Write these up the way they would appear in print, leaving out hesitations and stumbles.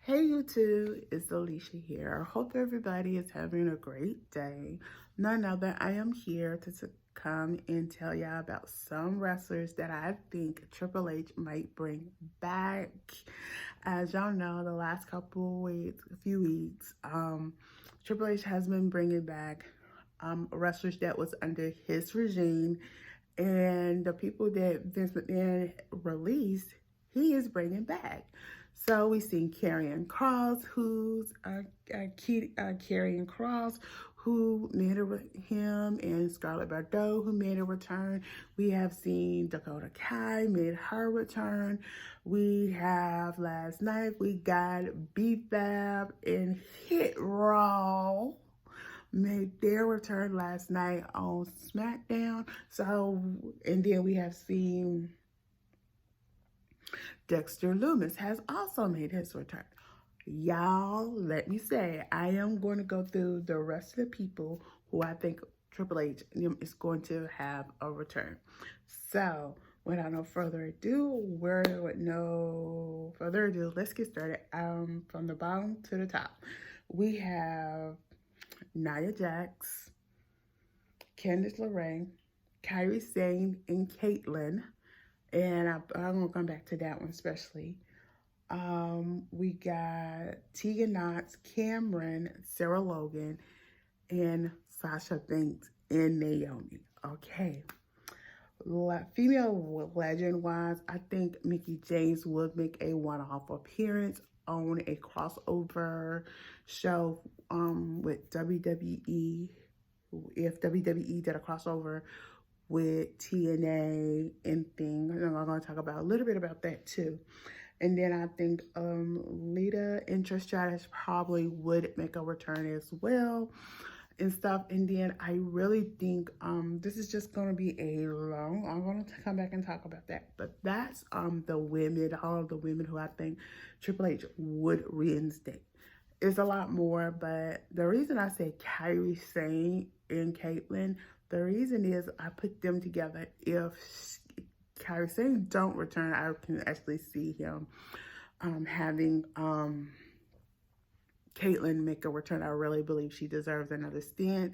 Hey YouTube, it's Alicia here. I hope everybody is having a great day. None other, I am here to come and tell y'all about some wrestlers that I think Triple H might bring back. As y'all know, the last few weeks, Triple H has been bringing back wrestlers that was under his regime, and the people that Vince McMahon released, he is bringing back. So we seen Karrion Kross, who's Karrion Kross, who made him, and Scarlett Bordeaux, who made a return. We have seen Dakota Kai made her return. We have last night we got B-Fab and Hit Row made their return last night on SmackDown. So, and then we have seen Dexter Lumis has also made his return. Y'all, let me say, I am going to go through the rest of the people who I think Triple H is going to have a return. So, without no further ado, let's get started. From the bottom to the top, we have Nia Jax, Candice LeRae, Kairi Sane, and Caitlyn. And I'm going to come back to that one especially. We got Tegan Knox, Cameron, Sarah Logan, and Sasha Banks and Naomi. Okay. Female legend-wise, I think Mickie James would make a one-off appearance on a crossover show with WWE. If WWE did a crossover with TNA and things, and I'm going to talk about a little bit about that too. And then I think Lita and Trish Stratus probably would make a return as well and stuff. And then I really think this is just going to be I'm going to come back and talk about that. But that's the women, all of the women who I think Triple H would reinstate. It's a lot more, but the reason I say Kairi Sane and Caitlyn, the reason is I put them together. If Kairi Sane don't return, I can actually see him having Caitlyn make a return. I really believe she deserves another stint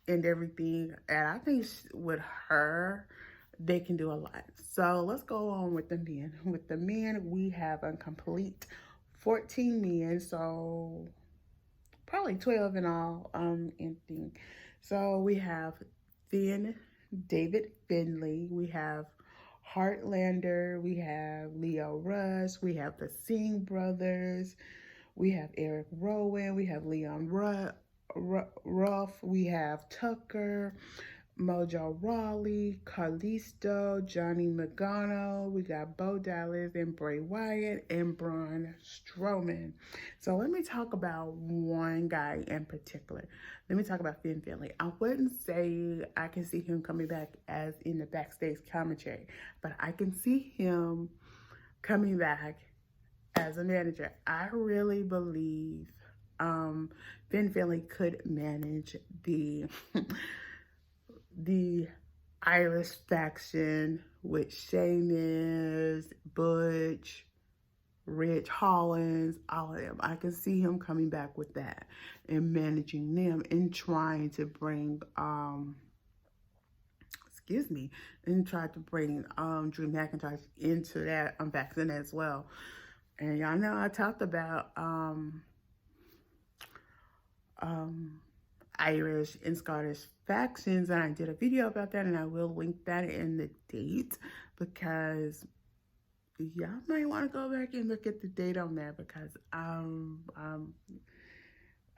and everything. And I think with her, they can do a lot. So let's go on with the men. With the men, we have a complete 14 men. So probably 12 in all. So we have David Finlay. We have Heartlander. We have Leo Rush. We have the Singh brothers. We have Eric Rowan. We have Leon Ruff. We have Tucker, Mojo Rawley, Kalisto, Johnny Magano. We got Bo Dallas and Bray Wyatt and Braun Strowman. So let me talk about one guy in particular. Let me talk about Finn Finlay. I wouldn't say I can see him coming back as in the backstage commentary, but I can see him coming back as a manager. I really believe Finn Finlay could manage the Irish faction with Sheamus, Butch, Rich Hollins, all of them. I can see him coming back with that and managing them and trying to bring and try to bring Drew McIntyre into that faction as well. And y'all know I talked about Irish and Scottish factions, and I did a video about that, and I will link that in the date because y'all might want to go back and look at the date on that because I'm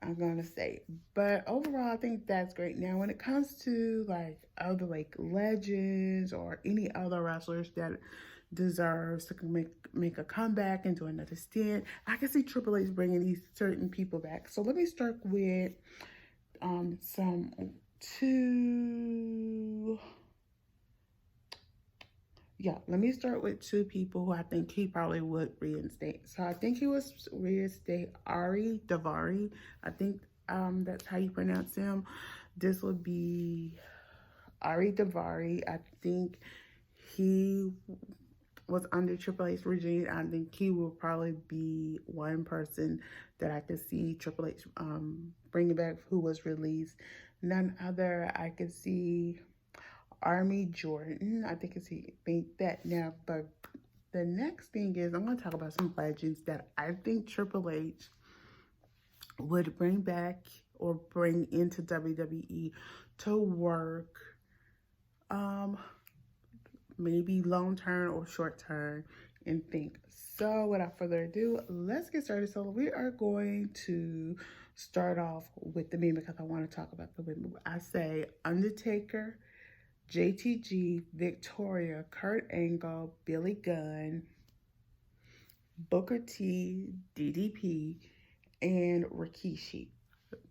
gonna say. But overall, I think that's great. Now, when it comes to like other like legends or any other wrestlers that deserves to make a comeback and do another stint, I can see Triple H bringing these certain people back. So let me start with let me start with two people who I think he probably would reinstate. So I think he would reinstate Ari Daivari. I think that's how you pronounce him. This would be Ari Daivari. I think he was under Triple H regime, I think he will probably be one person that I could see Triple H bringing back who was released. None other. I could see Army Jordan. I think that now. But the next thing is I'm going to talk about some legends that I think Triple H would bring back or bring into WWE to work, maybe long term or short term, and think. So without further ado, let's get started. So we are going to start off with the men because I want to talk about the women. I say Undertaker, JTG, Victoria, Kurt Angle, Billy Gunn, Booker T, DDP, and Rikishi.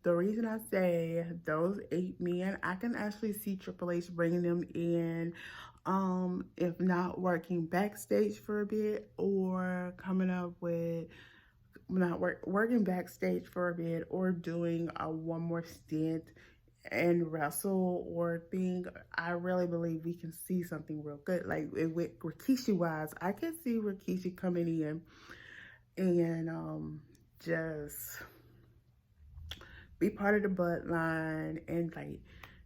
The reason I say those 8 men, I can actually see Triple H bringing them in, if not working backstage for a bit, or coming up with working backstage for a bit, or doing one more stint and wrestle or thing. I really believe we can see something real good. Like with Rikishi wise, I can see Rikishi coming in and just be part of the bloodline and like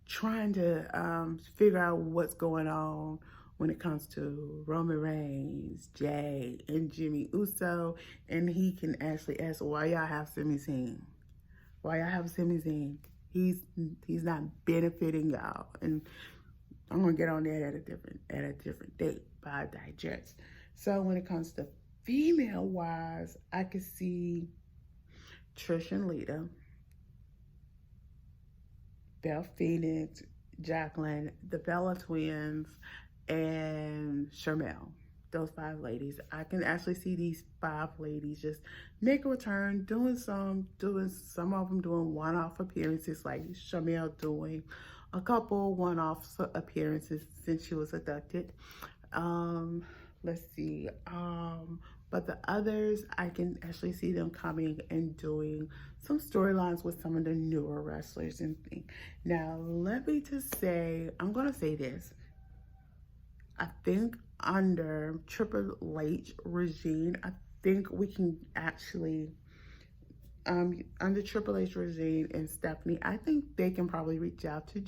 trying to figure out what's going on when it comes to Roman Reigns, Jay, and Jimmy Uso. And he can actually ask, why y'all have Sami Zayn? Why y'all have Sami Zayn? He's not benefiting y'all. And I'm gonna get on that at a different date, but I digest. So when it comes to female wise, I could see Trish and Lita, Belle Phoenix, Jacqueline, the Bella Twins, and Sharmell. Those 5 ladies. I can actually see these 5 ladies just make a return, doing some of them doing one-off appearances, like Sharmell doing a couple one-off appearances since she was inducted. Let's see. But the others, I can actually see them coming and doing some storylines with some of the newer wrestlers and things. Now, let me just say, I'm going to say this. I think under Triple H regime, I think we can actually, under Triple H regime and Stephanie, I think they can probably reach out to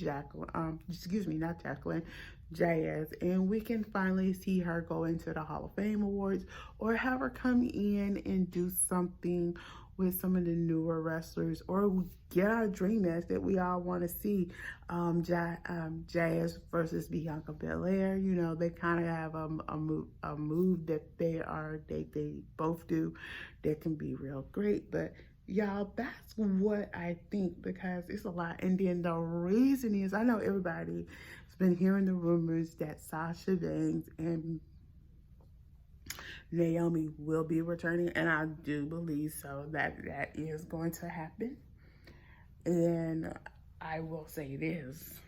Jazz, and we can finally see her go into the Hall of Fame Awards, or have her come in and do something with some of the newer wrestlers, or get our dream match that we all want to see. Jazz versus Bianca Belair. You know, they kind of have a move that they both do that can be real great. But y'all, that's what I think, because it's a lot. And then the reason is, I know everybody has been hearing the rumors that Sasha Banks and Naomi will be returning, and I do believe so, that is going to happen. And I will say this,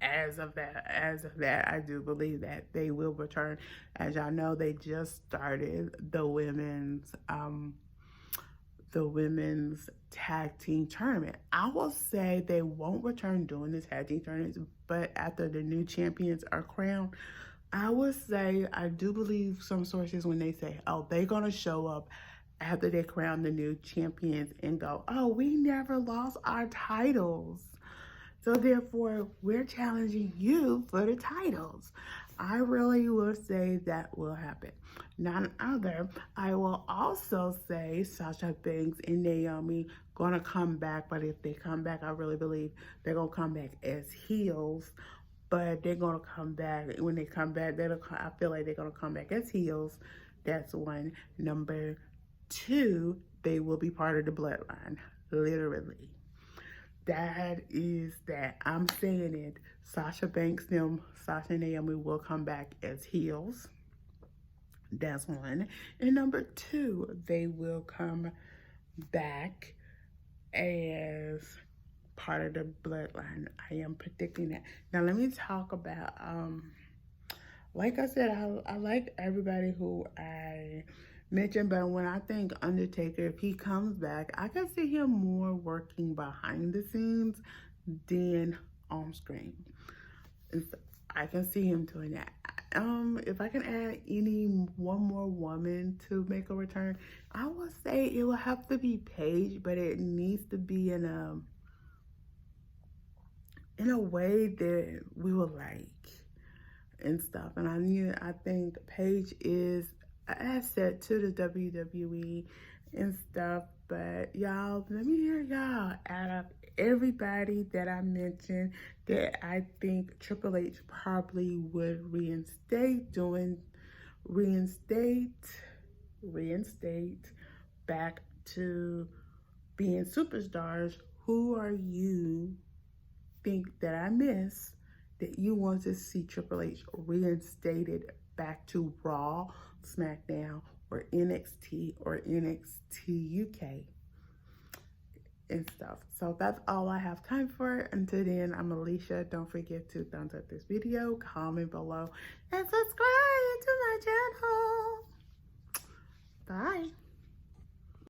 as of that, I do believe that they will return. As y'all know, they just started the women's tag team tournament. I will say they won't return doing the tag team tournaments, but after the new champions are crowned, I would say, I do believe some sources when they say, oh, they're going to show up after they crown the new champions and go, oh, we never lost our titles, so therefore we're challenging you for the titles. I really will say that will happen. None other. I will also say Sasha Banks and Naomi going to come back, but if they come back, I really believe they're going to come back as heels. But they're going to come back. When they come back, I feel like they're going to come back as heels. That's one. Number 2, they will be part of the bloodline. Literally. That is that. I'm saying it. Sasha and Naomi will come back as heels. That's one. And number 2, they will come back as part of the bloodline. I am predicting that. Now let me talk about, like I said, I like everybody who I mentioned, but when I think Undertaker, if he comes back, I can see him more working behind the scenes than on screen. I can see him doing that. if I can add one more woman to make a return, I would say it will have to be Paige, but it needs to be in a way that we will like and stuff. And I think Paige is an asset to the WWE and stuff. But y'all, let me hear y'all out of everybody that I mentioned that I think Triple H probably would reinstate back to being superstars. Who are you think that I miss that you want to see Triple H reinstated back to Raw, SmackDown, or NXT or NXT UK and stuff? So that's all I have time for. Until then, I'm Alicia. Don't forget to thumbs up this video, comment below, and subscribe to my channel. Bye.